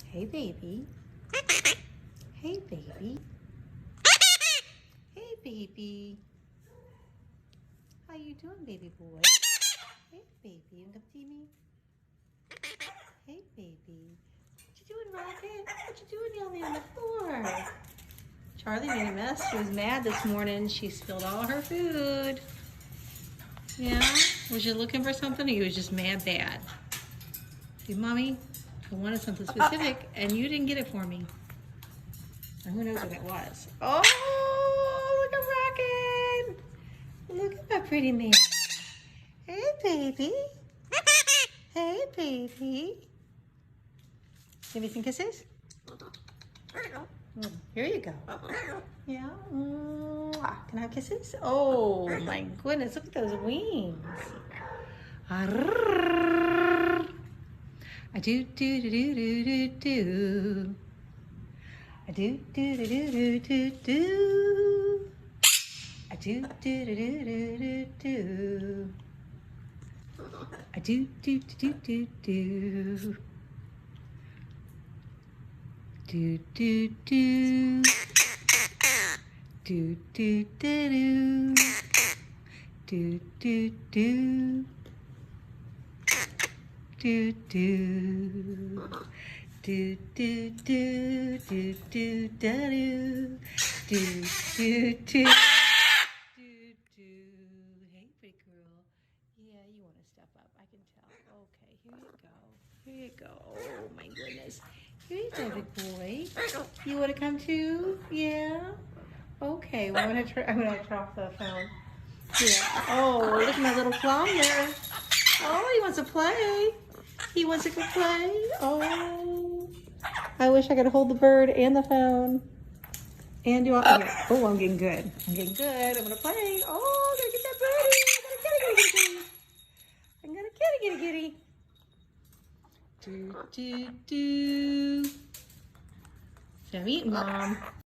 Hey, baby. Hey, baby. Hey, baby. How you doing, baby boy? Hey, baby. You come see me? Hey, baby. What you doing, Rocket? What you doing down there on the floor? Charlie made a mess. She was mad this morning. She spilled all her food. Yeah? Was you looking for something, or you was just mad bad? See, Mommy, I wanted something specific, and you didn't get it for me. And who knows what it was? Oh, look at Rocket! Look at that pretty man. Hey, baby. Hey, baby. Give me some kisses. Here you go. Yeah. Can I have kisses? Oh my goodness! Look at those wings. A do do do do do do do. A do do do do do do. A do do do do do do. A do do do do do. Do do do. Do do do do. Do do do. Do do. Do do do do do do do do do. Do do. Hey, big girl. Yeah, you want to step up. I can tell. Okay, here you go. Here you go. Oh my goodness. Here you go, big boy. You want to come too? Yeah. Okay. Well, I'm gonna turn off the phone. Yeah. Oh, look at my little flyer. Oh, he wants to play. He wants to go play. Oh. I wish I could hold the bird and the phone. And do all. Oh, I'm getting good. I'm getting good. I'm gonna play. Oh, I'm gonna get that birdie. I'm gonna kitty. Do do do. So I'm eating, Mom.